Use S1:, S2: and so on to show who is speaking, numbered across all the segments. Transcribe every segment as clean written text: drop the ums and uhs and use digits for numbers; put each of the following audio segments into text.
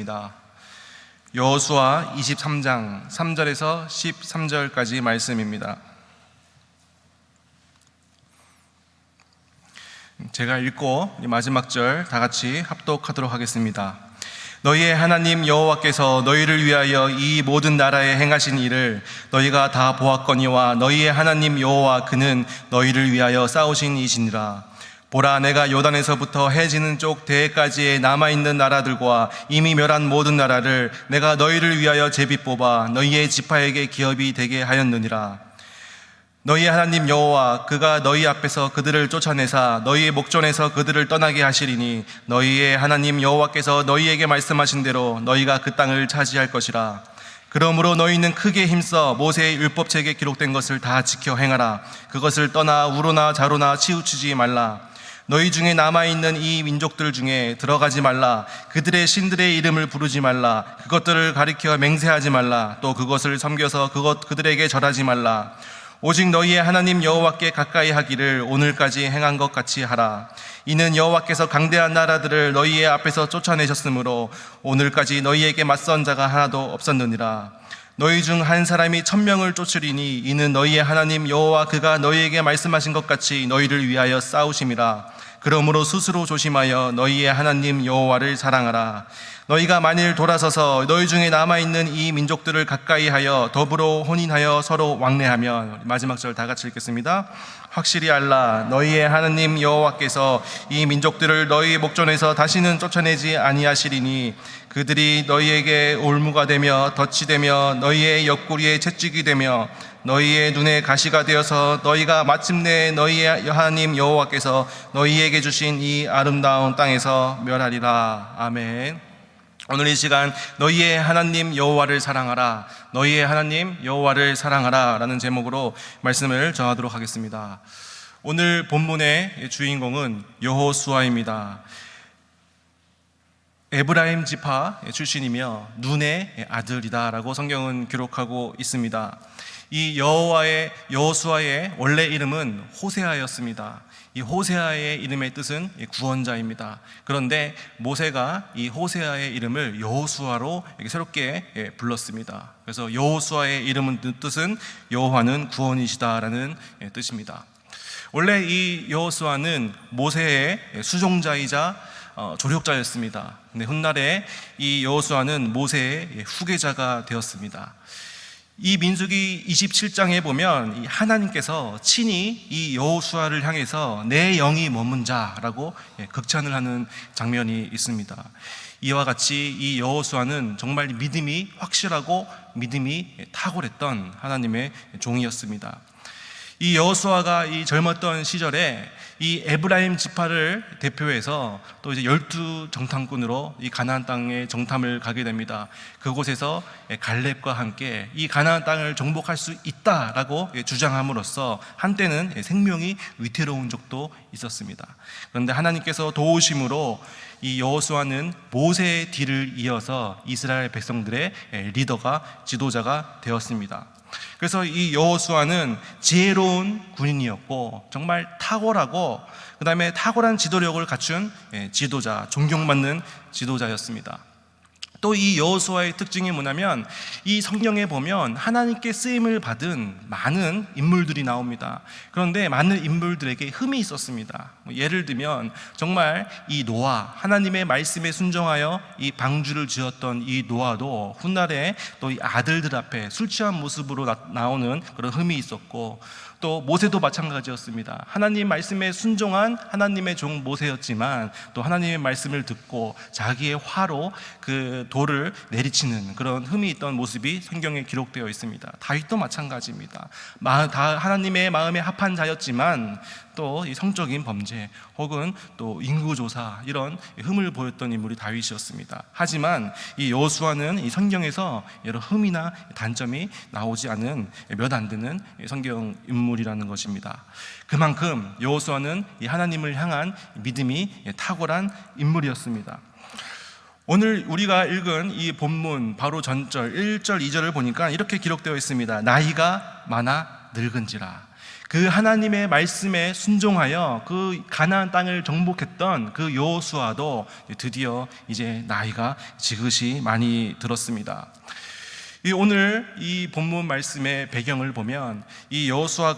S1: 하겠습니다. 여호수아 23장 3절에서 13절까지 말씀입니다. 제가 읽고 마지막 절 다 같이 합독하도록 하겠습니다. 너희의 하나님 여호와께서 너희를 위하여 이 모든 나라에 행하신 일을 너희가 다 보았거니와 너희의 하나님 여호와 그는 너희를 위하여 싸우신 이시니라. 보라, 내가 요단에서부터 해 지는 쪽 대해까지의 남아있는 나라들과 이미 멸한 모든 나라를 내가 너희를 위하여 제비 뽑아 너희의 지파에게 기업이 되게 하였느니라. 너희의 하나님 여호와 그가 너희 앞에서 그들을 쫓아내사 너희의 목전에서 그들을 떠나게 하시리니 너희의 하나님 여호와께서 너희에게 말씀하신 대로 너희가 그 땅을 차지할 것이라. 그러므로 너희는 크게 힘써 모세의 율법책에 기록된 것을 다 지켜 행하라. 그것을 떠나 우로나 좌로나 치우치지 말라. 너희 중에 남아있는 이 민족들 중에 들어가지 말라. 그들의 신들의 이름을 부르지 말라. 그것들을 가리켜 맹세하지 말라. 또 그것을 섬겨서 그들에게 절하지 말라. 오직 너희의 하나님 여호와께 가까이 하기를 오늘까지 행한 것 같이 하라. 이는 여호와께서 강대한 나라들을 너희의 앞에서 쫓아내셨으므로 오늘까지 너희에게 맞선 자가 하나도 없었느니라. 너희 중 한 사람이 1000명을 쫓으리니 이는 너희의 하나님 여호와 그가 너희에게 말씀하신 것 같이 너희를 위하여 싸우심이라. 그러므로 스스로 조심하여 너희의 하나님 여호와를 사랑하라. 너희가 만일 돌아서서 너희 중에 남아있는 이 민족들을 가까이 하여 더불어 혼인하여 서로 왕래하면, 마지막 절 다 같이 읽겠습니다. 확실히 알라. 너희의 하나님 여호와께서 이 민족들을 너희 목전에서 다시는 쫓아내지 아니하시리니 그들이 너희에게 올무가 되며 덫이 되며 너희의 옆구리에 채찍이 되며 너희의 눈에 가시가 되어서 너희가 마침내 너희의 하나님 여호와께서 너희에게 주신 이 아름다운 땅에서 멸하리라. 아멘. 오늘 이 시간 너희의 하나님 여호와를 사랑하라, 너희의 하나님 여호와를 사랑하라 라는 제목으로 말씀을 전하도록 하겠습니다. 오늘 본문의 주인공은 여호수아입니다. 에브라임 지파 출신이며 눈의 아들이다라고 성경은 기록하고 있습니다. 이 여호수아의 원래 이름은 호세아였습니다. 이 호세아의 이름의 뜻은 구원자입니다. 그런데 모세가 이 호세아의 이름을 여호수아로 새롭게 불렀습니다. 그래서 여호수아의 이름은 뜻은 여호와는 구원이시다라는 뜻입니다. 원래 이 여호수아는 모세의 수종자이자 조력자였습니다. 근데 훗날에 이 여호수아는 모세의 후계자가 되었습니다. 이 민수기 27장에 보면 하나님께서 친히 이 여호수아를 향해서 내 영이 머문 자라고 극찬을 하는 장면이 있습니다. 이와 같이 이 여호수아는 정말 믿음이 확실하고 믿음이 탁월했던 하나님의 종이었습니다. 이 여호수아가 이 젊었던 시절에 이 에브라임 지파를 대표해서 또 이제 12 정탐꾼으로 이 가나안 땅에 정탐을 가게 됩니다. 그곳에서 갈렙과 함께 이 가나안 땅을 정복할 수 있다라고 주장함으로써 한때는 생명이 위태로운 적도 있었습니다. 그런데 하나님께서 도우심으로 이 여호수아는 모세의 뒤를 이어서 이스라엘 백성들의 리더가, 지도자가 되었습니다. 그래서 이 여호수아는 지혜로운 군인이었고 정말 탁월하고 그 다음에 탁월한 지도력을 갖춘 지도자, 존경받는 지도자였습니다. 또 이 여호수아의 특징이 뭐냐면 이 성경에 보면 하나님께 쓰임을 받은 많은 인물들이 나옵니다. 그런데 많은 인물들에게 흠이 있었습니다. 예를 들면 정말 이 노아, 하나님의 말씀에 순종하여 이 방주를 지었던 이 노아도 훗날에 또 이 아들들 앞에 술 취한 모습으로 나오는 그런 흠이 있었고, 또 모세도 마찬가지였습니다. 하나님 말씀에 순종한 하나님의 종 모세였지만 또 하나님의 말씀을 듣고 자기의 화로 그 돌을 내리치는 그런 흠이 있던 모습이 성경에 기록되어 있습니다. 다윗도 마찬가지입니다. 다 하나님의 마음에 합한 자였지만 또 이 성적인 범죄 혹은 또 인구조사 이런 흠을 보였던 인물이 다윗이었습니다. 하지만 이 여호수아는 이 성경에서 여러 흠이나 단점이 나오지 않은 몇 안 되는 성경 인물이라는 것입니다. 그만큼 여호수아는 이 하나님을 향한 믿음이 탁월한 인물이었습니다. 오늘 우리가 읽은 이 본문 바로 전절 1절 2절을 보니까 이렇게 기록되어 있습니다. 나이가 많아 늙은지라. 그 하나님의 말씀에 순종하여 그 가나안 땅을 정복했던 그 여호수아도 드디어 이제 나이가 지긋이 많이 들었습니다. 오늘 이 본문 말씀의 배경을 보면 이 여호수아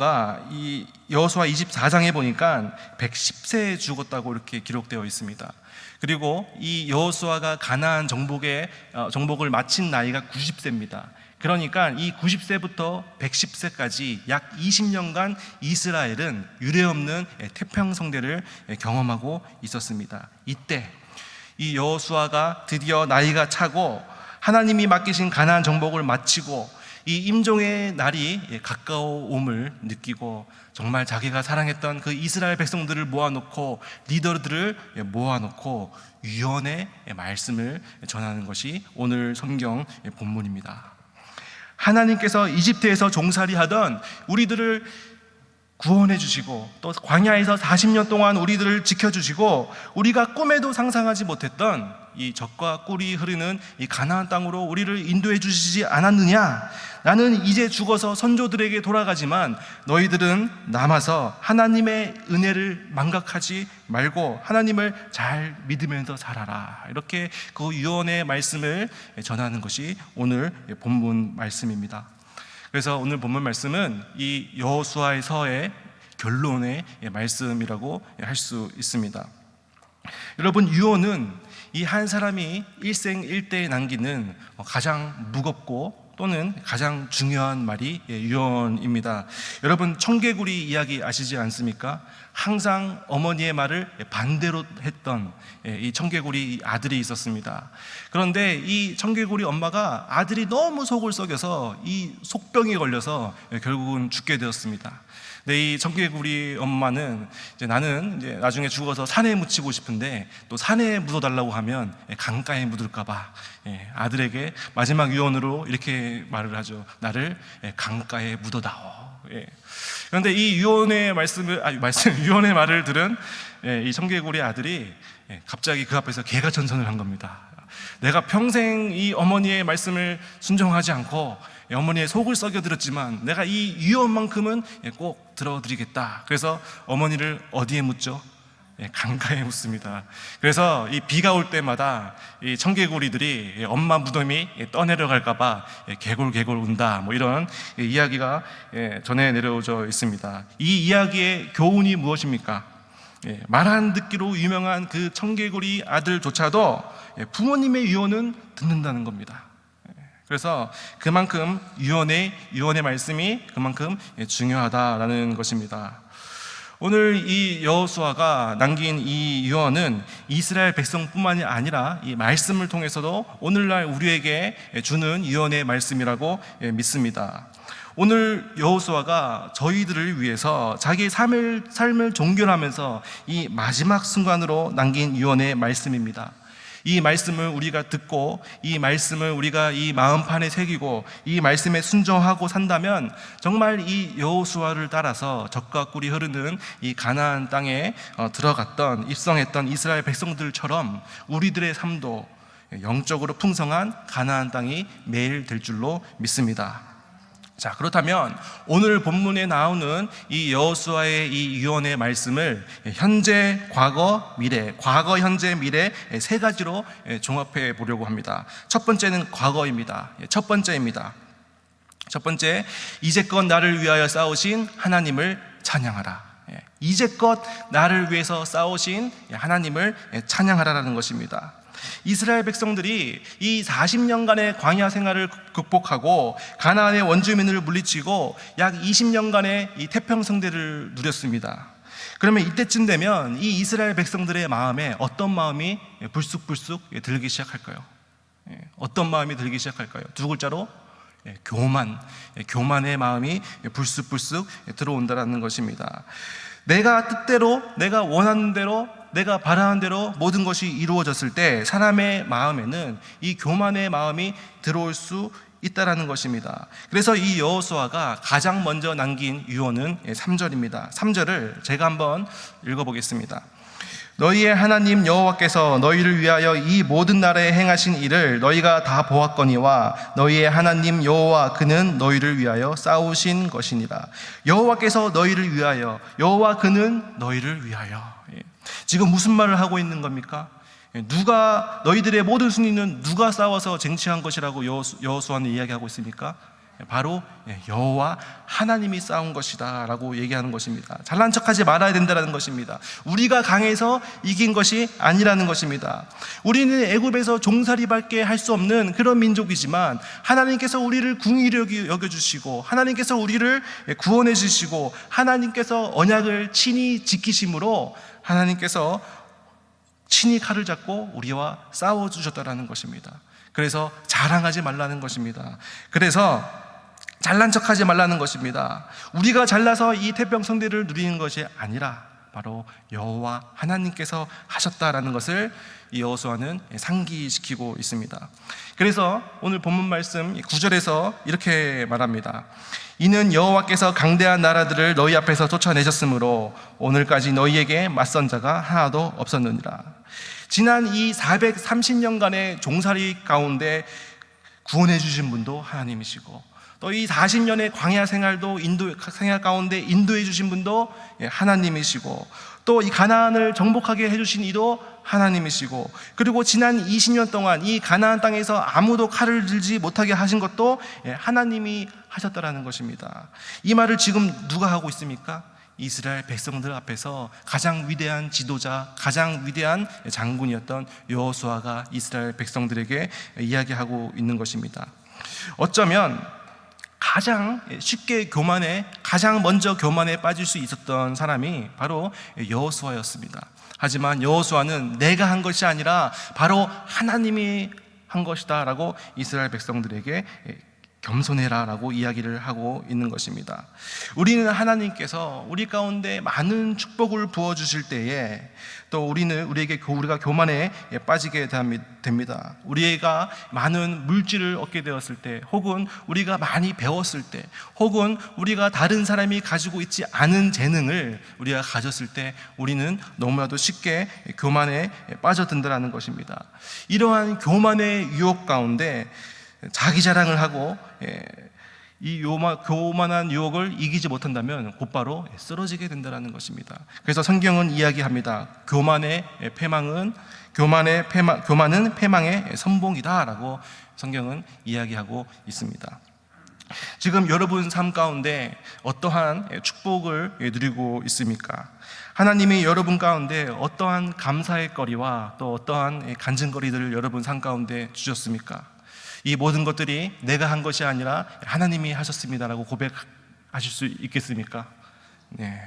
S1: 24장에 보니까 110세에 죽었다고 이렇게 기록되어 있습니다. 그리고 이 여호수아가 가나안 정복을 마친 나이가 90세입니다. 그러니까 이 90세부터 110세까지 약 20년간 이스라엘은 유례없는 태평성대를 경험하고 있었습니다. 이때 이 여호수아가 드디어 나이가 차고 하나님이 맡기신 가나안 정복을 마치고 이 임종의 날이 가까워옴을 느끼고 정말 자기가 사랑했던 그 이스라엘 백성들을 모아놓고 리더들을 모아놓고 유언의 말씀을 전하는 것이 오늘 성경 본문입니다. 하나님께서 이집트에서 종살이하던 우리들을 구원해 주시고 또 광야에서 40년 동안 우리들을 지켜주시고 우리가 꿈에도 상상하지 못했던 이 젖과 꿀이 흐르는 이 가나안 땅으로 우리를 인도해 주시지 않았느냐? 나는 이제 죽어서 선조들에게 돌아가지만 너희들은 남아서 하나님의 은혜를 망각하지 말고 하나님을 잘 믿으면서 살아라. 이렇게 그 유언의 말씀을 전하는 것이 오늘 본문 말씀입니다. 그래서 오늘 본문 말씀은 이 여호수아의 서의 결론의 말씀이라고 할 수 있습니다. 여러분, 유언은 이 한 사람이 일생일대에 남기는 가장 무겁고 또는 가장 중요한 말이 유언입니다. 여러분, 청개구리 이야기 아시지 않습니까? 항상 어머니의 말을 반대로 했던 이 청개구리 아들이 있었습니다. 그런데 이 청개구리 엄마가 아들이 너무 속을 썩여서 이 속병에 걸려서 결국은 죽게 되었습니다. 근데 이 청개구리 엄마는 나는 나중에 죽어서 산에 묻히고 싶은데 또 산에 묻어달라고 하면 강가에 묻을까봐 아들에게 마지막 유언으로 이렇게 말을 하죠. 나를 강가에 묻어다오. 그런데 이 유언의 유언의 말을 들은 이 청개구리 아들이 갑자기 그 앞에서 개가천선을 한 겁니다. 내가 평생 이 어머니의 말씀을 순종하지 않고 어머니의 속을 썩여 들었지만 내가 이 유언만큼은 꼭 들어드리겠다. 그래서 어머니를 어디에 묻죠? 강가에 묻습니다. 그래서 이 비가 올 때마다 이 청개구리들이 엄마 무덤이 떠내려갈까봐 개골개골 운다, 뭐 이런 이야기가 전해 내려져 있습니다. 이 이야기의 교훈이 무엇입니까? 말 안 듣기로 유명한 그 청개구리 아들조차도 부모님의 유언은 듣는다는 겁니다. 그래서 그만큼 유언의 말씀이 그만큼 중요하다라는 것입니다. 오늘 이 여호수아가 남긴 이 유언은 이스라엘 백성뿐만이 아니라 이 말씀을 통해서도 오늘날 우리에게 주는 유언의 말씀이라고 믿습니다. 오늘 여호수아가 저희들을 위해서 자기 삶을 종결하면서 이 마지막 순간으로 남긴 유언의 말씀입니다. 이 말씀을 우리가 듣고 이 말씀을 우리가 이 마음판에 새기고 이 말씀에 순종하고 산다면 정말 이 여호수아를 따라서 젖과 꿀이 흐르는 이 가나안 땅에 들어갔던 입성했던 이스라엘 백성들처럼 우리들의 삶도 영적으로 풍성한 가나안 땅이 매일 될 줄로 믿습니다. 자, 그렇다면 오늘 본문에 나오는 이 여호수아의 이 유언의 말씀을 현재, 과거, 미래, 과거, 현재, 미래 세 가지로 종합해 보려고 합니다. 첫 번째는 과거입니다. 첫 번째, 이제껏 나를 위하여 싸우신 하나님을 찬양하라. 이제껏 나를 위해서 싸우신 하나님을 찬양하라라는 것입니다. 이스라엘 백성들이 이 40년간의 광야 생활을 극복하고 가나안의 원주민을 물리치고 약 20년간의 이 태평성대를 누렸습니다. 그러면 이때쯤 되면 이 이스라엘 백성들의 마음에 어떤 마음이 불쑥불쑥 들기 시작할까요? 어떤 마음이 들기 시작할까요? 두 글자로 교만의 마음이 불쑥불쑥 들어온다는 것입니다. 내가 뜻대로, 내가 원하는 대로, 내가 바라는 대로 모든 것이 이루어졌을 때 사람의 마음에는 이 교만의 마음이 들어올 수 있다라는 것입니다. 그래서 이 여호수아가 가장 먼저 남긴 유언은 3절입니다. 3절을 제가 한번 읽어보겠습니다. 너희의 하나님 여호와께서 너희를 위하여 이 모든 나라에 행하신 일을 너희가 다 보았거니와 너희의 하나님 여호와 그는 너희를 위하여 싸우신 것이니라. 여호와께서 너희를 위하여, 여호와 그는 너희를 위하여. 지금 무슨 말을 하고 있는 겁니까? 누가, 너희들의 모든 승리는 누가 싸워서 쟁취한 것이라고 여호수아는 이야기하고 있습니까? 바로 여호와 하나님이 싸운 것이다 라고 얘기하는 것입니다. 잘난 척하지 말아야 된다는 것입니다. 우리가 강해서 이긴 것이 아니라는 것입니다. 우리는 애굽에서 종살이밖에 할 수 없는 그런 민족이지만 하나님께서 우리를 궁휼히 여겨주시고 하나님께서 우리를 구원해 주시고 하나님께서 언약을 친히 지키심으로 하나님께서 친히 칼을 잡고 우리와 싸워주셨다라는 것입니다. 그래서 자랑하지 말라는 것입니다. 그래서 잘난 척하지 말라는 것입니다. 우리가 잘나서 이 태평성대를 누리는 것이 아니라 바로 여호와 하나님께서 하셨다라는 것을 이 여호수아는 상기시키고 있습니다. 그래서 오늘 본문 말씀 9절에서 이렇게 말합니다. 이는 여호와께서 강대한 나라들을 너희 앞에서 쫓아내셨으므로 오늘까지 너희에게 맞선 자가 하나도 없었느니라. 지난 이 430년간의 종살이 가운데 구원해 주신 분도 하나님이시고 또 이 40년의 광야 생활도 생활 가운데 인도해 주신 분도 하나님이시고 또 이 가나안을 정복하게 해주신 이도 하나님이시고 그리고 지난 20년 동안 이 가나안 땅에서 아무도 칼을 들지 못하게 하신 것도 하나님이 하셨다라는 것입니다. 이 말을 지금 누가 하고 있습니까? 이스라엘 백성들 앞에서 가장 위대한 지도자, 가장 위대한 장군이었던 여호수아가 이스라엘 백성들에게 이야기하고 있는 것입니다. 어쩌면 가장 쉽게 가장 먼저 교만에 빠질 수 있었던 사람이 바로 여호수아였습니다. 하지만 여호수아는 내가 한 것이 아니라 바로 하나님이 한 것이다 라고 이스라엘 백성들에게 겸손해라 라고 이야기를 하고 있는 것입니다. 우리는 하나님께서 우리 가운데 많은 축복을 부어주실 때에 또 우리가 교만에 빠지게 됩니다. 우리가 많은 물질을 얻게 되었을 때 혹은 우리가 많이 배웠을 때 혹은 우리가 다른 사람이 가지고 있지 않은 재능을 우리가 가졌을 때 우리는 너무나도 쉽게 교만에 빠져든다는 것입니다. 이러한 교만의 유혹 가운데 자기 자랑을 하고 이 교만한 유혹을 이기지 못한다면 곧바로 쓰러지게 된다는 것입니다. 그래서 성경은 이야기합니다. 교만은 패망의 선봉이다라고 성경은 이야기하고 있습니다. 지금 여러분 삶 가운데 어떠한 축복을 누리고 있습니까? 하나님이 여러분 가운데 어떠한 감사의 거리와 또 어떠한 간증거리들을 여러분 삶 가운데 주셨습니까? 이 모든 것들이 내가 한 것이 아니라 하나님이 하셨습니다라고 고백하실 수 있겠습니까? 네.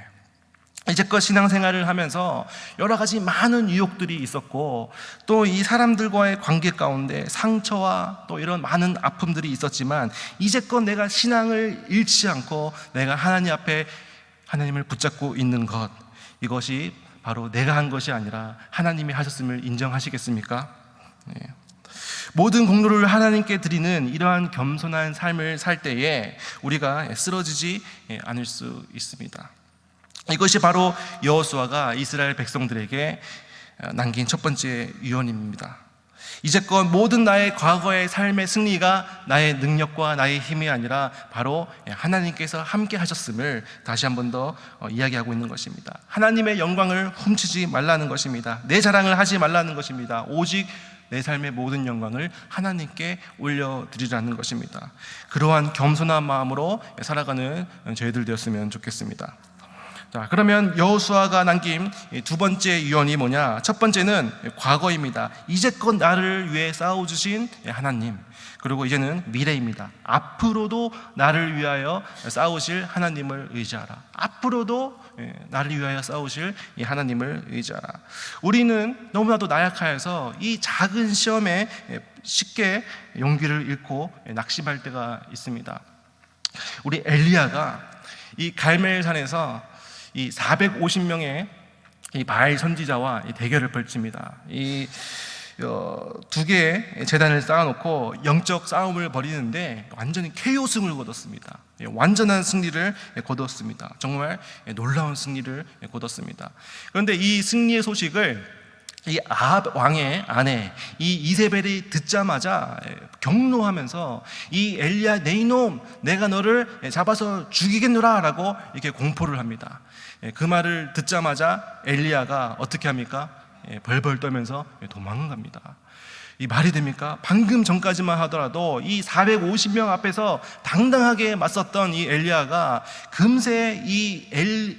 S1: 이제껏 신앙생활을 하면서 여러 가지 많은 유혹들이 있었고 또 이 사람들과의 관계 가운데 상처와 또 이런 많은 아픔들이 있었지만 이제껏 내가 신앙을 잃지 않고 내가 하나님 앞에 하나님을 붙잡고 있는 것, 이것이 바로 내가 한 것이 아니라 하나님이 하셨음을 인정하시겠습니까? 네. 모든 공로를 하나님께 드리는 이러한 겸손한 삶을 살 때에 우리가 쓰러지지 않을 수 있습니다. 이것이 바로 여호수아가 이스라엘 백성들에게 남긴 첫 번째 유언입니다. 이제껏 모든 나의 과거의 삶의 승리가 나의 능력과 나의 힘이 아니라 바로 하나님께서 함께 하셨음을 다시 한 번 더 이야기하고 있는 것입니다. 하나님의 영광을 훔치지 말라는 것입니다. 내 자랑을 하지 말라는 것입니다. 오직 내 삶의 모든 영광을 하나님께 올려드리라는 것입니다. 그러한 겸손한 마음으로 살아가는 저희들 되었으면 좋겠습니다. 자, 그러면 여호수아가 남긴 두 번째 유언이 뭐냐? 첫 번째는 과거입니다. 이제껏 나를 위해 싸워주신 하나님. 그리고 이제는 미래입니다. 앞으로도 나를 위하여 싸우실 하나님을 의지하라. 앞으로도 나를 위하여 싸우실 이 하나님을 의지하라. 우리는 너무나도 나약하여서 이 작은 시험에 쉽게 용기를 잃고 낙심할 때가 있습니다. 우리 엘리야가 이 갈멜산에서 이 450명의 이 바알 선지자와 이 대결을 벌칩니다. 이 두 개의 제단을 쌓아놓고 영적 싸움을 벌이는데 완전히 KO승을 거뒀습니다. 완전한 승리를 거뒀습니다. 정말 놀라운 승리를 거뒀습니다. 그런데 이 승리의 소식을 이 아합 왕의 아내 이 이세벨이 듣자마자 경노하면서 이 엘리야 내 이놈 내가 너를 잡아서 죽이겠노라 라고 이렇게 공포를 합니다. 그 말을 듣자마자 엘리야가 어떻게 합니까? 벌벌 떨면서 도망갑니다. 이 말이 됩니까? 방금 전까지만 하더라도 이 450명 앞에서 당당하게 맞섰던 이 엘리야가 금세 이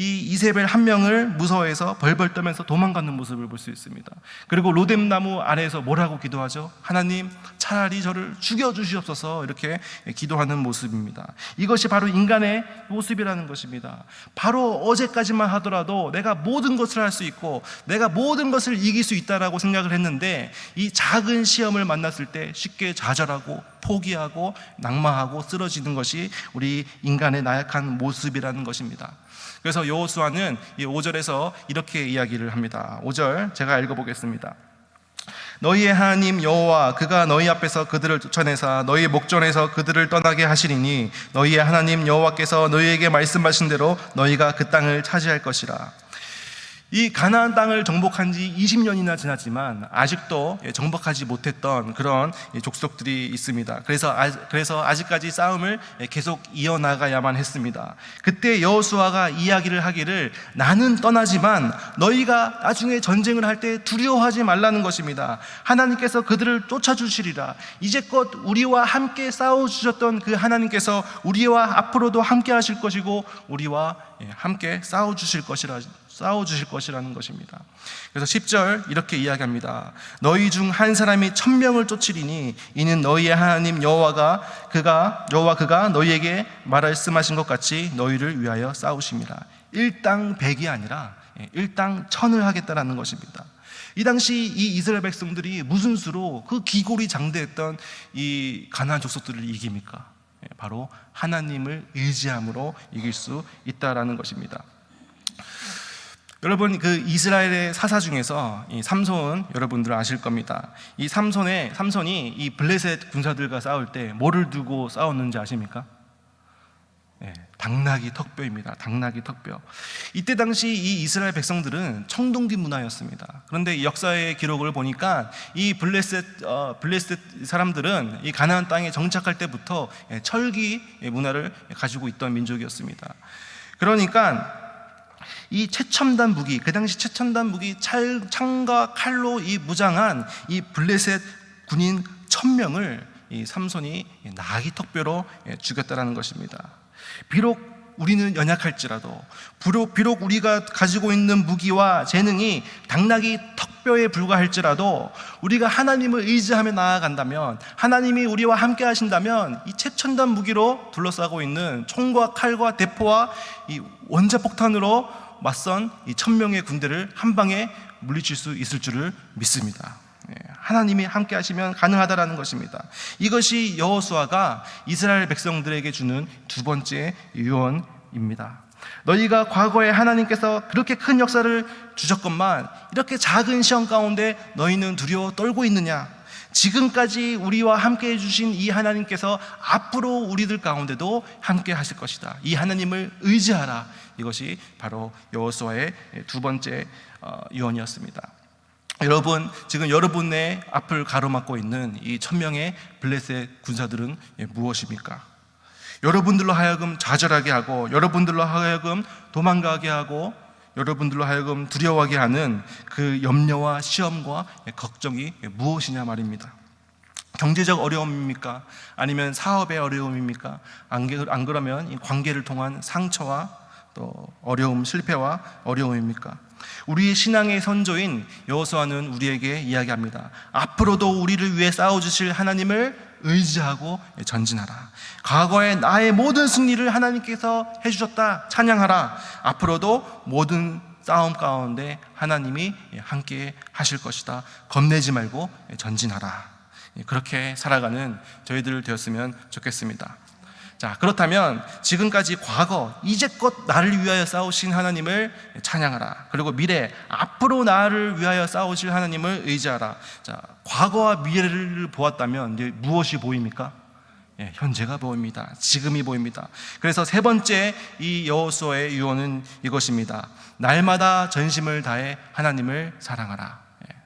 S1: 이세벨 한 명을 무서워해서 벌벌 떨면서 도망가는 모습을 볼 수 있습니다. 그리고 로뎀나무 아래에서 뭐라고 기도하죠? 하나님 차라리 저를 죽여주시옵소서 이렇게 기도하는 모습입니다. 이것이 바로 인간의 모습이라는 것입니다. 바로 어제까지만 하더라도 내가 모든 것을 할 수 있고 내가 모든 것을 이길 수 있다라고 생각을 했는데 이 작은 시험을 만났을 때 쉽게 좌절하고 포기하고 낙마하고 쓰러지는 것이 우리 인간의 나약한 모습이라는 것입니다. 그래서 여호수아는 이 5절에서 이렇게 이야기를 합니다. 5절 제가 읽어보겠습니다. 너희의 하나님 여호와 그가 너희 앞에서 그들을 쫓아내사 너희의 목전에서 그들을 떠나게 하시리니 너희의 하나님 여호와께서 너희에게 말씀하신 대로 너희가 그 땅을 차지할 것이라. 이 가나안 땅을 정복한 지 20년이나 지났지만 아직도 정복하지 못했던 그런 족속들이 있습니다. 그래서 아직까지 싸움을 계속 이어나가야만 했습니다. 그때 여호수아가 이야기를 하기를 나는 떠나지만 너희가 나중에 전쟁을 할 때 두려워하지 말라는 것입니다. 하나님께서 그들을 쫓아주시리라. 이제껏 우리와 함께 싸워주셨던 그 하나님께서 우리와 앞으로도 함께 하실 것이고 우리와 함께 싸워주실 것이라는 것입니다. 그래서 10절 이렇게 이야기합니다. 너희 중 한 사람이 1000명을 쫓으리니 이는 너희의 하나님 여호와 그가 너희에게 말씀하신 것 같이 너희를 위하여 싸우심이라. 일당 100이 아니라 일당 1000을 하겠다라는 것입니다. 이 당시 이 이스라엘 백성들이 무슨 수로 그 기골이 장대했던 이 가나안 족속들을 이깁니까? 바로 하나님을 의지함으로 이길 수 있다라는 것입니다. 여러분 그 이스라엘의 사사 중에서 이 삼손 여러분들 아실 겁니다. 이 삼손이 이 블레셋 군사들과 싸울 때 뭐를 두고 싸웠는지 아십니까? 당나귀 턱뼈입니다. 당나귀 턱뼈. 이때 당시 이 이스라엘 백성들은 청동기 문화였습니다. 그런데 이 역사의 기록을 보니까 이 블레셋 사람들은 이 가나안 땅에 정착할 때부터 철기 문화를 가지고 있던 민족이었습니다. 그러니까 이 최첨단 무기, 그 당시 최첨단 무기 창과 칼로 이 무장한 이 블레셋 군인 1000명을 이 삼손이 나귀 턱뼈로 죽였다라는 것입니다. 비록 우리는 연약할지라도 비록 우리가 가지고 있는 무기와 재능이 당나귀 턱뼈에 불과할지라도 우리가 하나님을 의지하며 나아간다면 하나님이 우리와 함께 하신다면 이 최첨단 무기로 둘러싸고 있는 총과 칼과 대포와 이 원자폭탄으로 맞선 이 1000명의 군대를 한 방에 물리칠 수 있을 줄을 믿습니다. 하나님이 함께 하시면 가능하다라는 것입니다. 이것이 여호수아가 이스라엘 백성들에게 주는 두 번째 유언입니다. 너희가 과거에 하나님께서 그렇게 큰 역사를 주셨건만 이렇게 작은 시험 가운데 너희는 두려워 떨고 있느냐? 지금까지 우리와 함께 해주신 이 하나님께서 앞으로 우리들 가운데도 함께 하실 것이다. 이 하나님을 의지하라. 이것이 바로 여호수아의 두 번째 유언이었습니다. 여러분, 지금 여러분의 앞을 가로막고 있는 이 1000명의 블레셋 군사들은 무엇입니까? 여러분들로 하여금 좌절하게 하고 여러분들로 하여금 도망가게 하고 여러분들로 하여금 두려워하게 하는 그 염려와 시험과 걱정이 무엇이냐 말입니다. 경제적 어려움입니까? 아니면 사업의 어려움입니까? 안 그러면 이 관계를 통한 상처와 또 어려움, 실패와 어려움입니까? 우리의 신앙의 선조인 여호수아는 우리에게 이야기합니다. 앞으로도 우리를 위해 싸워주실 하나님을 의지하고 전진하라. 과거에 나의 모든 승리를 하나님께서 해주셨다. 찬양하라. 앞으로도 모든 싸움 가운데 하나님이 함께 하실 것이다. 겁내지 말고 전진하라. 그렇게 살아가는 저희들 되었으면 좋겠습니다. 자, 그렇다면 지금까지 과거 이제껏 나를 위하여 싸우신 하나님을 찬양하라. 그리고 미래 앞으로 나를 위하여 싸우실 하나님을 의지하라. 자, 과거와 미래를 보았다면 이제 무엇이 보입니까? 현재가 보입니다. 지금이 보입니다. 그래서 세 번째 이 여호수아의 유언은 이것입니다. 날마다 전심을 다해 하나님을 사랑하라.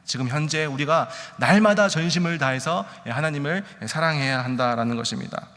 S1: 지금 현재 우리가 날마다 전심을 다해서 하나님을 사랑해야 한다라는 것입니다.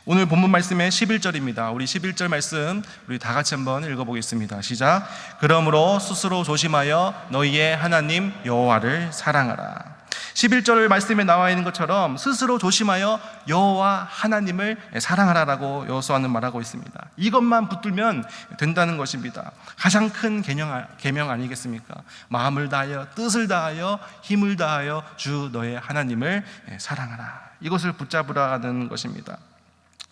S1: 오늘 본문 말씀의 11절입니다. 우리 11절 말씀 우리 다 같이 한번 읽어보겠습니다. 시작. 그러므로 스스로 조심하여 너희의 하나님 여호와를 사랑하라. 11절 말씀에 나와 있는 것처럼 스스로 조심하여 여호와 하나님을 사랑하라라고 여호수아는 말하고 있습니다. 이것만 붙들면 된다는 것입니다. 가장 큰 계명 아니겠습니까? 마음을 다하여 뜻을 다하여 힘을 다하여 주 너의 하나님을 사랑하라. 이것을 붙잡으라는 것입니다.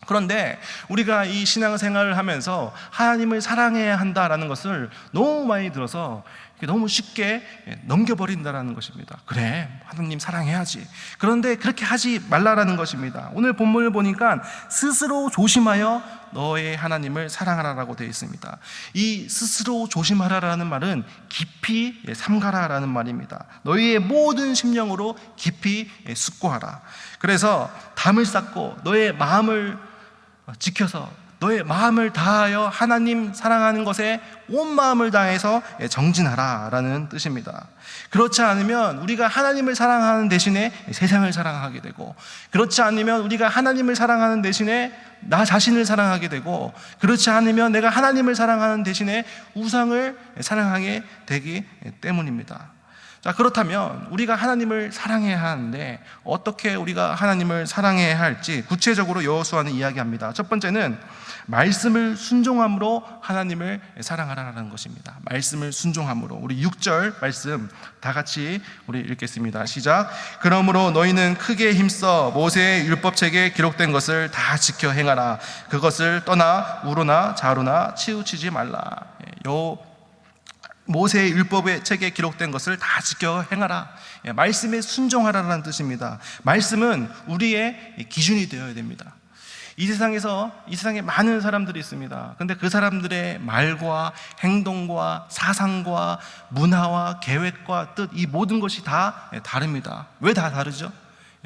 S1: 그런데 우리가 이 신앙생활을 하면서 하나님을 사랑해야 한다라는 것을 너무 많이 들어서 너무 쉽게 넘겨버린다는 것입니다. 그래, 하나님 사랑해야지. 그런데 그렇게 하지 말라라는 것입니다. 오늘 본문을 보니까 스스로 조심하여 너의 하나님을 사랑하라라고 되어 있습니다. 이 스스로 조심하라라는 말은 깊이 삼가라라는 말입니다. 너희의 모든 심령으로 깊이 숙고하라. 그래서 담을 쌓고 너의 마음을 지켜서 너의 마음을 다하여 하나님 사랑하는 것에 온 마음을 다해서 정진하라 라는 뜻입니다. 그렇지 않으면 우리가 하나님을 사랑하는 대신에 세상을 사랑하게 되고, 그렇지 않으면 우리가 하나님을 사랑하는 대신에 나 자신을 사랑하게 되고, 그렇지 않으면 내가 하나님을 사랑하는 대신에 우상을 사랑하게 되기 때문입니다. 자, 그렇다면 우리가 하나님을 사랑해야 하는데 어떻게 우리가 하나님을 사랑해야 할지 구체적으로 여호수아는 이야기합니다. 첫 번째는 말씀을 순종함으로 하나님을 사랑하라는 것입니다. 말씀을 순종함으로. 우리 6절 말씀 다 같이 우리 읽겠습니다. 시작. 그러므로 너희는 크게 힘써 모세의 율법책에 기록된 것을 다 지켜 행하라. 그것을 떠나 우로나 좌로나 치우치지 말라. 모세의 율법의 책에 기록된 것을 다 지켜 행하라. 말씀에 순종하라는 뜻입니다. 말씀은 우리의 기준이 되어야 됩니다. 이 세상에 많은 사람들이 있습니다. 근데 그 사람들의 말과 행동과 사상과 문화와 계획과 뜻, 이 모든 것이 다 다릅니다. 왜 다 다르죠?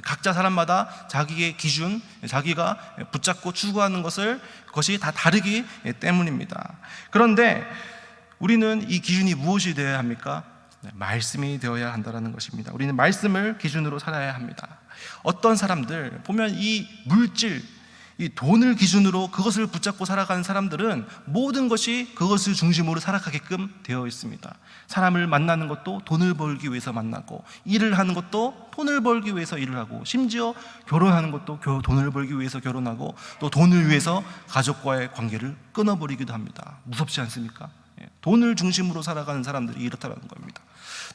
S1: 각자 사람마다 자기의 기준, 자기가 붙잡고 추구하는 것이 다 다르기 때문입니다. 그런데 우리는 이 기준이 무엇이 되어야 합니까? 말씀이 되어야 한다는 것입니다. 우리는 말씀을 기준으로 살아야 합니다. 어떤 사람들 보면 이 물질, 이 돈을 기준으로 그것을 붙잡고 살아가는 사람들은 모든 것이 그것을 중심으로 살아가게끔 되어 있습니다. 사람을 만나는 것도 돈을 벌기 위해서 만나고, 일을 하는 것도 돈을 벌기 위해서 일을 하고, 심지어 결혼하는 것도 돈을 벌기 위해서 결혼하고, 또 돈을 위해서 가족과의 관계를 끊어버리기도 합니다. 무섭지 않습니까? 돈을 중심으로 살아가는 사람들이 이렇다는 겁니다.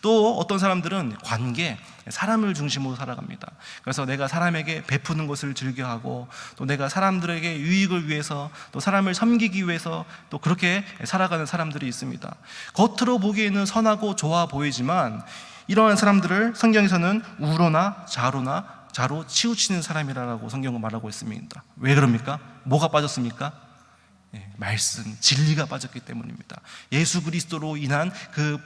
S1: 또 어떤 사람들은 관계, 사람을 중심으로 살아갑니다. 그래서 내가 사람에게 베푸는 것을 즐겨하고, 또 내가 사람들에게 유익을 위해서, 또 사람을 섬기기 위해서 또 그렇게 살아가는 사람들이 있습니다. 겉으로 보기에는 선하고 좋아 보이지만 이러한 사람들을 성경에서는 우로나 좌로 치우치는 사람이라고 성경은 말하고 있습니다. 왜 그럽니까? 뭐가 빠졌습니까? 말씀, 진리가 빠졌기 때문입니다. 예수 그리스도로 인한 그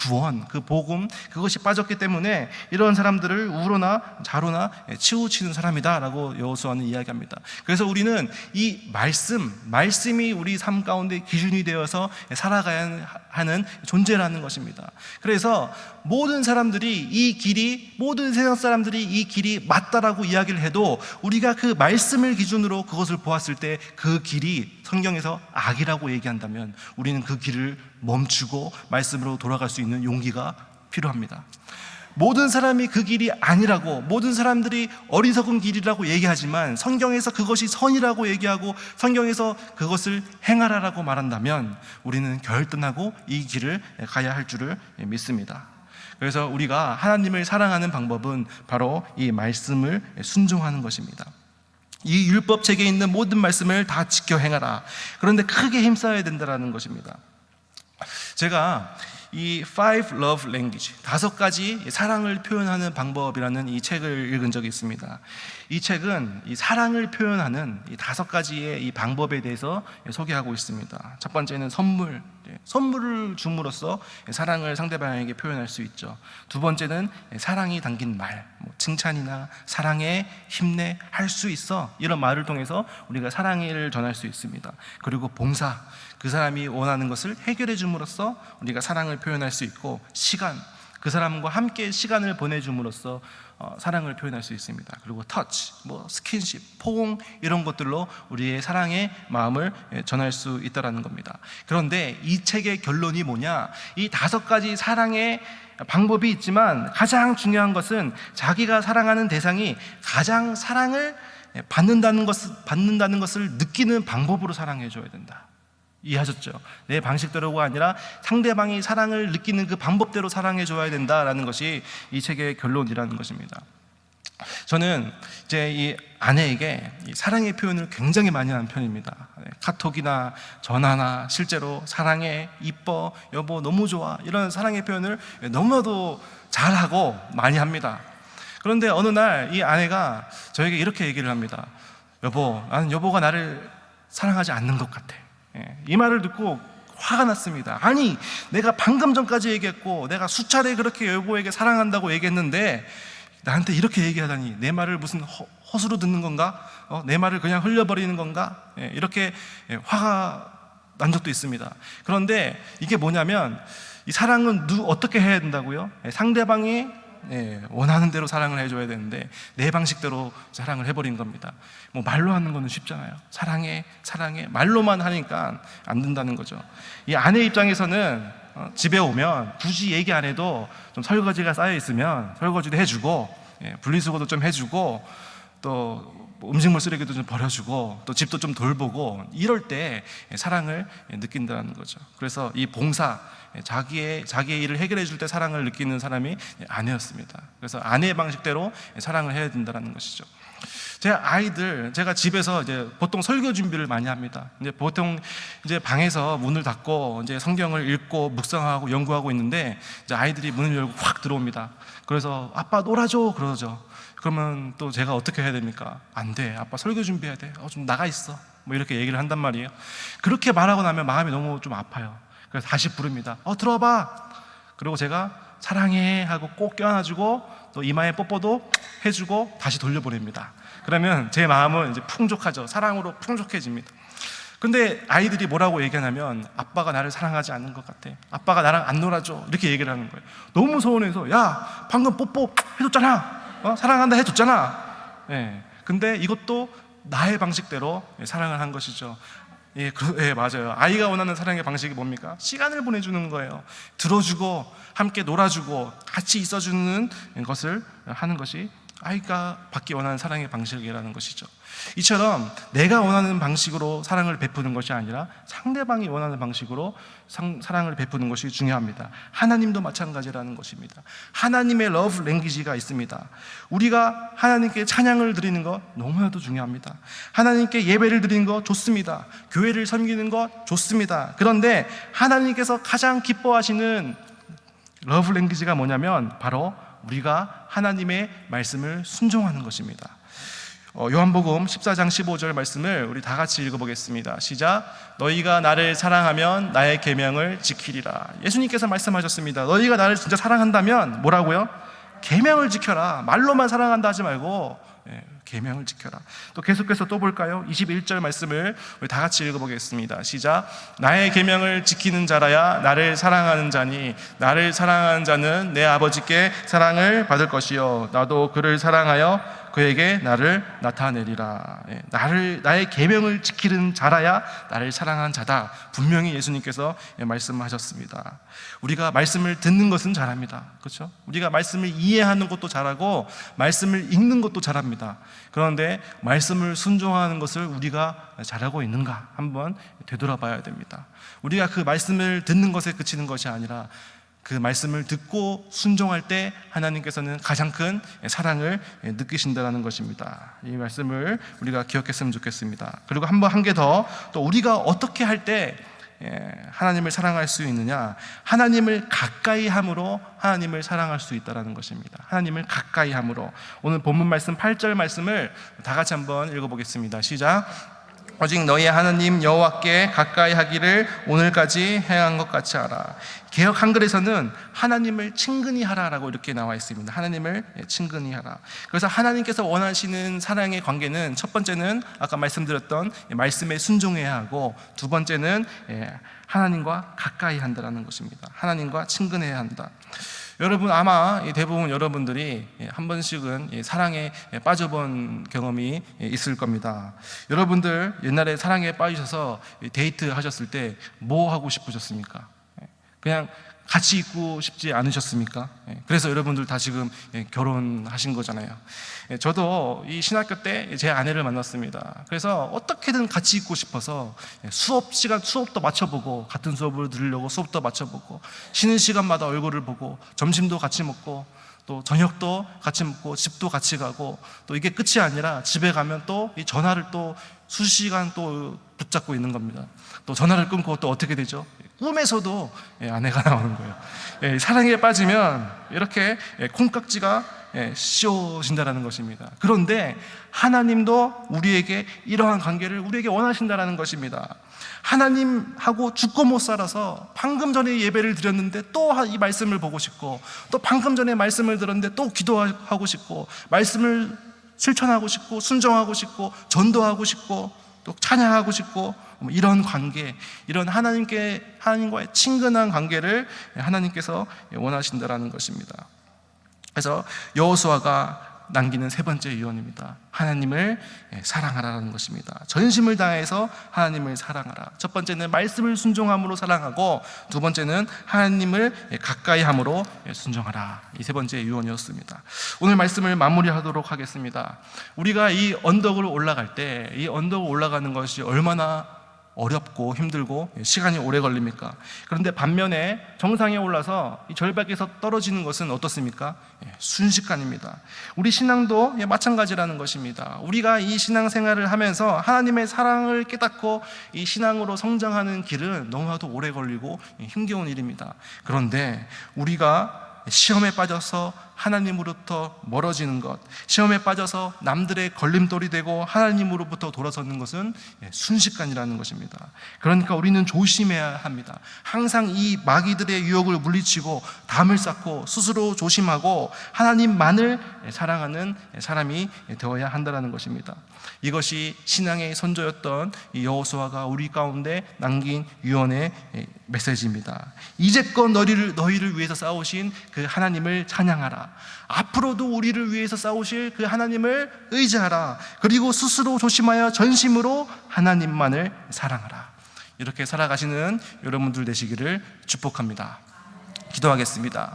S1: 구원, 그 복음, 그것이 빠졌기 때문에 이런 사람들을 우로나 좌로나 치우치는 사람이다 라고 여호수아는 이야기합니다. 그래서 우리는 이 말씀이 우리 삶 가운데 기준이 되어서 살아가야 하는 존재라는 것입니다. 그래서 모든 세상 사람들이 이 길이 맞다라고 이야기를 해도 우리가 그 말씀을 기준으로 그것을 보았을 때 그 길이 성경에서 악이라고 얘기한다면 우리는 그 길을 멈추고 말씀으로 돌아갈 수 있는 용기가 필요합니다. 모든 사람이 그 길이 아니라고, 모든 사람들이 어리석은 길이라고 얘기하지만 성경에서 그것이 선이라고 얘기하고 성경에서 그것을 행하라라고 말한다면 우리는 결단하고 이 길을 가야 할 줄을 믿습니다. 그래서 우리가 하나님을 사랑하는 방법은 바로 이 말씀을 순종하는 것입니다. 이 율법책에 있는 모든 말씀을 다 지켜 행하라. 그런데 크게 힘써야 된다는 것입니다. 제가 이 Five Love Language, 5가지 사랑을 표현하는 방법이라는 이 책을 읽은 적이 있습니다. 이 책은 이 사랑을 표현하는 이 5가지의 이 방법에 대해서 소개하고 있습니다. 첫 번째는 선물, 선물을 줌으로써 사랑을 상대방에게 표현할 수 있죠. 두 번째는 사랑이 담긴 말, 칭찬이나 사랑해, 힘내, 할 수 있어, 이런 말을 통해서 우리가 사랑을 전할 수 있습니다. 그리고 봉사, 그 사람이 원하는 것을 해결해 줌으로써 우리가 사랑을 표현할 수 있고, 시간, 그 사람과 함께 시간을 보내줌으로써 사랑을 표현할 수 있습니다. 그리고 터치, 스킨십, 포옹, 이런 것들로 우리의 사랑의 마음을 전할 수 있다는 겁니다. 그런데 이 책의 결론이 뭐냐? 이 5가지 사랑의 방법이 있지만 가장 중요한 것은 자기가 사랑하는 대상이 가장 사랑을 받는다는 것을 느끼는 방법으로 사랑해 줘야 된다. 이해하셨죠? 내 방식대로가 아니라 상대방이 사랑을 느끼는 그 방법대로 사랑해 줘야 된다라는 것이 이 책의 결론이라는 것입니다. 저는 이제 이 아내에게 이 사랑의 표현을 굉장히 많이 하는 편입니다. 카톡이나 전화나 실제로 사랑해, 이뻐, 여보 너무 좋아, 이런 사랑의 표현을 너무나도 잘하고 많이 합니다. 그런데 어느 날 이 아내가 저에게 이렇게 얘기를 합니다. 여보, 나는 여보가 나를 사랑하지 않는 것 같아. 이 말을 듣고 화가 났습니다. 아니, 내가 방금 전까지 얘기했고 내가 수차례 그렇게 여보에게 사랑한다고 얘기했는데 나한테 이렇게 얘기하다니, 내 말을 무슨 허수로 듣는 건가? 내 말을 그냥 흘려버리는 건가? 이렇게 화가 난 적도 있습니다. 그런데 이게 뭐냐면, 이 사랑은 어떻게 해야 된다고요? 상대방이 원하는 대로 사랑을 해줘야 되는데 내 방식대로 사랑을 해버린 겁니다. 말로 하는 거는 쉽잖아요. 사랑해, 사랑해, 말로만 하니까 안 된다는 거죠. 이 아내 입장에서는 집에 오면 굳이 얘기 안 해도 좀 설거지가 쌓여 있으면 설거지도 해주고, 분리수거도 좀 해주고, 또 음식물 쓰레기도 좀 버려주고, 또 집도 좀 돌보고, 이럴 때 사랑을 느낀다는 거죠. 그래서 이 봉사, 자기의 일을 해결해 줄 때 사랑을 느끼는 사람이 아내였습니다. 그래서 아내의 방식대로 사랑을 해야 된다는 것이죠. 제가 집에서 이제 보통 설교 준비를 많이 합니다. 이제 보통 이제 방에서 문을 닫고 이제 성경을 읽고 묵상하고 연구하고 있는데, 이제 아이들이 문을 열고 확 들어옵니다. 그래서 아빠 놀아줘 그러죠. 그러면 또 제가 어떻게 해야 됩니까? 안 돼, 아빠 설교 준비해야 돼. 좀 나가 있어. 이렇게 얘기를 한단 말이에요. 그렇게 말하고 나면 마음이 너무 좀 아파요. 그래서 다시 부릅니다. 들어봐. 그리고 제가 사랑해 하고 꼭 껴안아주고, 또 이마에 뽀뽀도 해주고 다시 돌려보냅니다. 그러면 제 마음은 이제 풍족하죠. 사랑으로 풍족해집니다. 근데 아이들이 뭐라고 얘기하냐면, 아빠가 나를 사랑하지 않는 것 같아, 아빠가 나랑 안 놀아줘, 이렇게 얘기를 하는 거예요. 너무 서운해서, 야 방금 뽀뽀 해줬잖아, 사랑한다 해줬잖아. 근데 이것도 나의 방식대로 사랑을 한 것이죠. 맞아요. 아이가 원하는 사랑의 방식이 뭡니까? 시간을 보내주는 거예요. 들어주고 함께 놀아주고 같이 있어주는 것을 하는 것이 아이가 받기 원하는 사랑의 방식이라는 것이죠. 이처럼 내가 원하는 방식으로 사랑을 베푸는 것이 아니라 상대방이 원하는 방식으로 사랑을 베푸는 것이 중요합니다. 하나님도 마찬가지라는 것입니다. 하나님의 러브 랭귀지가 있습니다. 우리가 하나님께 찬양을 드리는 것 너무나도 중요합니다. 하나님께 예배를 드리는 것 좋습니다. 교회를 섬기는 것 좋습니다. 그런데 하나님께서 가장 기뻐하시는 러브 랭귀지가 뭐냐면 바로 우리가 하나님의 말씀을 순종하는 것입니다. 요한복음 14장 15절 말씀을 우리 다 같이 읽어보겠습니다. 시작. 너희가 나를 사랑하면 나의 계명을 지키리라. 예수님께서 말씀하셨습니다. 너희가 나를 진짜 사랑한다면 뭐라고요? 계명을 지켜라. 말로만 사랑한다 하지 말고 계명을 지켜라. 또 계속해서 또 볼까요? 21절 말씀을 우리 다 같이 읽어보겠습니다. 시작. 나의 계명을 지키는 자라야 나를 사랑하는 자니 나를 사랑하는 자는 내 아버지께 사랑을 받을 것이요 나도 그를 사랑하여 그에게 나를 나타내리라. 나의 계명을 지키는 자라야 나를 사랑하는 자다. 분명히 예수님께서 말씀하셨습니다. 우리가 말씀을 듣는 것은 잘합니다. 그렇죠? 우리가 말씀을 이해하는 것도 잘하고 말씀을 읽는 것도 잘합니다. 그런데 말씀을 순종하는 것을 우리가 잘하고 있는가 한번 되돌아봐야 됩니다. 우리가 그 말씀을 듣는 것에 그치는 것이 아니라 그 말씀을 듣고 순종할 때 하나님께서는 가장 큰 사랑을 느끼신다는 것입니다. 이 말씀을 우리가 기억했으면 좋겠습니다. 그리고 한 개 더, 또 우리가 어떻게 할 때 하나님을 사랑할 수 있느냐? 하나님을 가까이 함으로 하나님을 사랑할 수 있다는 것입니다. 하나님을 가까이 함으로. 오늘 본문 말씀 8절 말씀을 다 같이 한번 읽어보겠습니다. 시작. 오직 너희 하나님 여호와께 가까이 하기를 오늘까지 행한 것 같이 하라. 개역 한글에서는 하나님을 친근히 하라라고 이렇게 나와 있습니다. 하나님을 친근히 하라. 그래서 하나님께서 원하시는 사랑의 관계는 첫 번째는 아까 말씀드렸던 말씀에 순종해야 하고, 두 번째는 하나님과 가까이 한다는 것입니다. 하나님과 친근해야 한다. 여러분, 아마 대부분 여러분들이 한 번씩은 사랑에 빠져본 경험이 있을 겁니다. 여러분들 옛날에 사랑에 빠지셔서 데이트 하셨을 때 뭐 하고 싶으셨습니까? 그냥 같이 있고 싶지 않으셨습니까? 그래서 여러분들 다 지금 결혼하신 거잖아요. 저도 이 신학교 때 제 아내를 만났습니다. 그래서 어떻게든 같이 있고 싶어서 수업 시간 수업도 맞춰보고, 같은 수업을 들으려고 수업도 맞춰보고, 쉬는 시간마다 얼굴을 보고, 점심도 같이 먹고, 또 저녁도 같이 먹고, 집도 같이 가고, 또 이게 끝이 아니라 집에 가면 또 이 전화를 또 수시간 또 붙잡고 있는 겁니다. 또 전화를 끊고 또 어떻게 되죠? 꿈에서도 아내가 나오는 거예요. 사랑에 빠지면 이렇게 콩깍지가 씌워진다는 것입니다. 그런데 하나님도 우리에게 이러한 관계를 우리에게 원하신다는 것입니다. 하나님하고 죽고 못 살아서 방금 전에 예배를 드렸는데 또 이 말씀을 보고 싶고, 또 방금 전에 말씀을 들었는데 또 기도하고 싶고, 말씀을 실천하고 싶고, 순종하고 싶고, 전도하고 싶고, 또 찬양하고 싶고, 이런 관계, 이런 하나님과의 친근한 관계를 하나님께서 원하신다라는 것입니다. 그래서 여호수아가 남기는 세 번째 유언입니다. 하나님을 사랑하라는 것입니다. 전심을 다해서 하나님을 사랑하라. 첫 번째는 말씀을 순종함으로 사랑하고, 두 번째는 하나님을 가까이 함으로 순종하라. 이 세 번째 유언이었습니다. 오늘 말씀을 마무리하도록 하겠습니다. 우리가 이 언덕을 올라갈 때, 이 언덕을 올라가는 것이 얼마나 어렵고 힘들고 시간이 오래 걸립니까? 그런데 반면에 정상에 올라서 이 절벽에서 떨어지는 것은 어떻습니까? 순식간입니다. 우리 신앙도 마찬가지라는 것입니다. 우리가 이 신앙생활을 하면서 하나님의 사랑을 깨닫고 이 신앙으로 성장하는 길은 너무나도 오래 걸리고 힘겨운 일입니다. 그런데 우리가 시험에 빠져서 하나님으로부터 멀어지는 것, 시험에 빠져서 남들의 걸림돌이 되고 하나님으로부터 돌아서는 것은 순식간이라는 것입니다. 그러니까 우리는 조심해야 합니다. 항상 이 마귀들의 유혹을 물리치고 담을 쌓고 스스로 조심하고 하나님만을 사랑하는 사람이 되어야 한다는 것입니다. 이것이 신앙의 선조였던 여호수아가 우리 가운데 남긴 유언의 메시지입니다. 이제껏 너희를 위해서 싸우신 그 하나님을 찬양하라. 앞으로도 우리를 위해서 싸우실 그 하나님을 의지하라. 그리고 스스로 조심하여 전심으로 하나님만을 사랑하라. 이렇게 살아가시는 여러분들 되시기를 축복합니다. 기도하겠습니다.